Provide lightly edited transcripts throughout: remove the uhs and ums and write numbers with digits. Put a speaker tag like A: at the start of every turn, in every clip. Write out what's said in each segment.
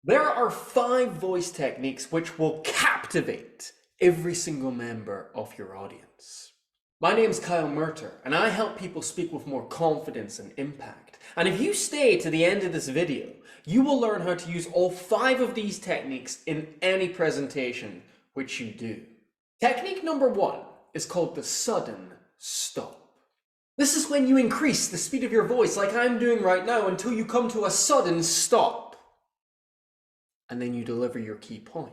A: There are 5 voice techniques which will captivate every single member of your audience. My name's Kyle Murter, and I help people speak with more confidence and impact. And if you stay to the end of this video, you will learn how to use all 5 of these techniques in any presentation which you do. Technique number 1 is called the sudden stop. This is when you increase the speed of your voice like I'm doing right now until you come to a sudden stop. And then you deliver your key point.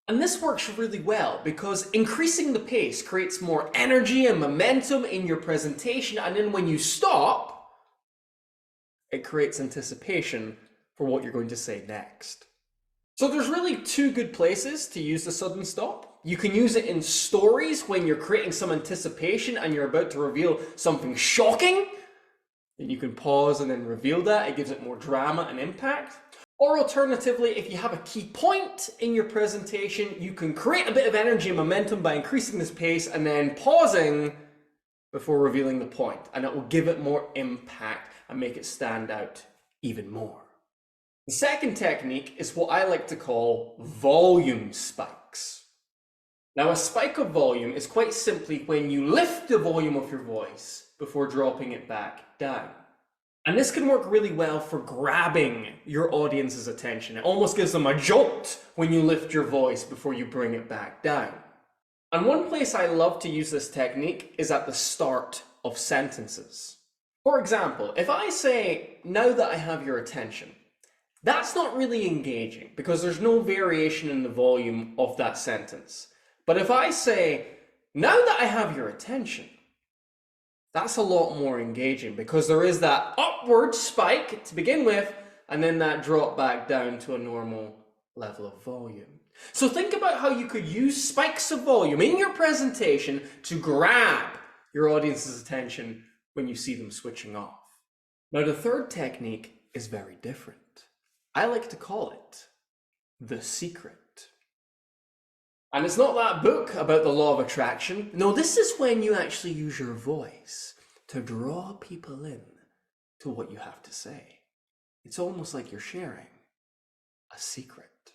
A: And this works really well because increasing the pace creates more energy and momentum in your presentation, and then when you stop, it creates anticipation for what you're going to say next. So there's really 2 good places to use the sudden stop. You can use it in stories when you're creating some anticipation and you're about to reveal something shocking. Then you can pause and then reveal that. It gives it more drama and impact. Or alternatively, if you have a key point in your presentation, you can create a bit of energy and momentum by increasing this pace and then pausing before revealing the point. And it will give it more impact and make it stand out even more. The second technique is what I like to call volume spikes. Now, a spike of volume is quite simply when you lift the volume of your voice before dropping it back down. And this can work really well for grabbing your audience's attention. It almost gives them a jolt when you lift your voice before you bring it back down. And one place I love to use this technique is at the start of sentences. For example, if I say, "Now that I have your attention," that's not really engaging because there's no variation in the volume of that sentence. But if I say, "Now that I have your attention," that's a lot more engaging because there is that upward spike to begin with, and then that drop back down to a normal level of volume. So think about how you could use spikes of volume in your presentation to grab your audience's attention when you see them switching off. Now, the third technique is very different. I like to call it the secret. And it's not that book about the law of attraction. No, this is when you actually use your voice to draw people in to what you have to say. It's almost like you're sharing a secret.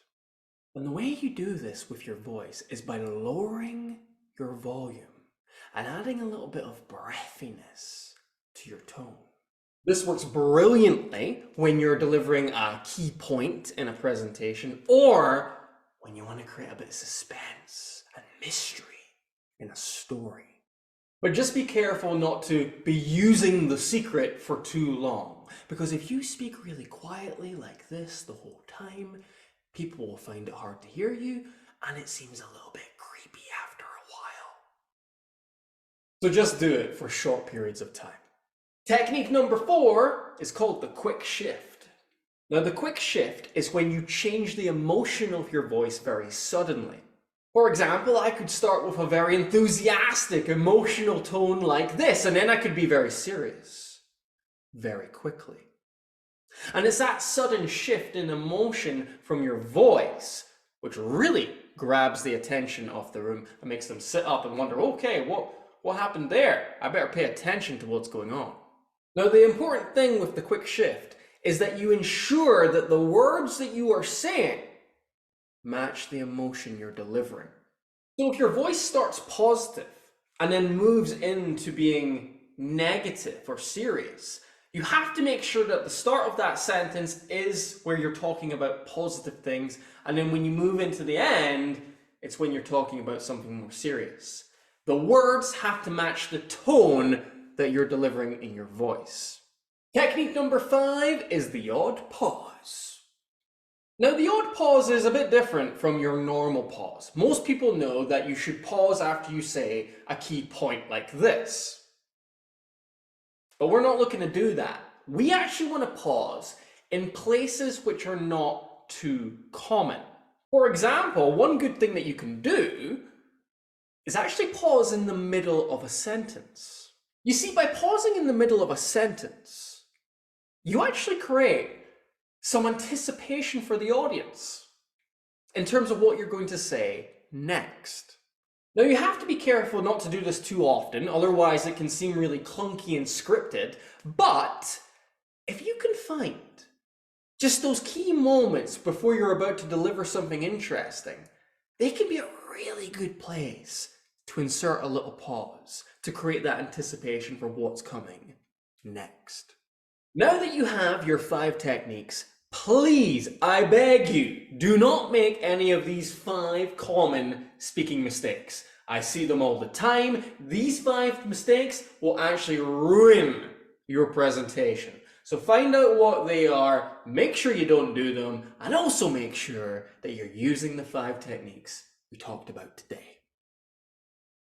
A: And the way you do this with your voice is by lowering your volume and adding a little bit of breathiness to your tone. This works brilliantly when you're delivering a key point in a presentation, or when you want to create a bit of suspense and mystery in a story. But just be careful not to be using the secret for too long, because if you speak really quietly like this the whole time, people will find it hard to hear you, and it seems a little bit creepy after a while. So just do it for short periods of time. Technique number 4 is called the quick shift. Now, the quick shift is when you change the emotion of your voice very suddenly. For example, I could start with a very enthusiastic, emotional tone like this, and then I could be very serious very quickly. And it's that sudden shift in emotion from your voice which really grabs the attention of the room and makes them sit up and wonder, okay, what happened there? I better pay attention to what's going on. Now, the important thing with the quick shift is that you ensure that the words that you are saying match the emotion you're delivering. So if your voice starts positive and then moves into being negative or serious, you have to make sure that the start of that sentence is where you're talking about positive things, and then when you move into the end, it's when you're talking about something more serious. The words have to match the tone that you're delivering in your voice. Technique number 5 is the odd pause. Now, the odd pause is a bit different from your normal pause. Most people know that you should pause after you say a key point like this. But we're not looking to do that. We actually want to pause in places which are not too common. For example, one good thing that you can do is actually pause in the middle of a sentence. You see, by pausing in the middle of a sentence, you actually create some anticipation for the audience in terms of what you're going to say next. Now, you have to be careful not to do this too often, otherwise it can seem really clunky and scripted. But if you can find Just those key moments before you're about to deliver something interesting, they can be a really good place to insert a little pause to create that anticipation for what's coming next. Now that you have your 5 techniques, please, I beg you, do not make any of these 5 common speaking mistakes. I see them all the time. These 5 mistakes will actually ruin your presentation. So find out what they are, make sure you don't do them, and also make sure that you're using the 5 techniques we talked about today.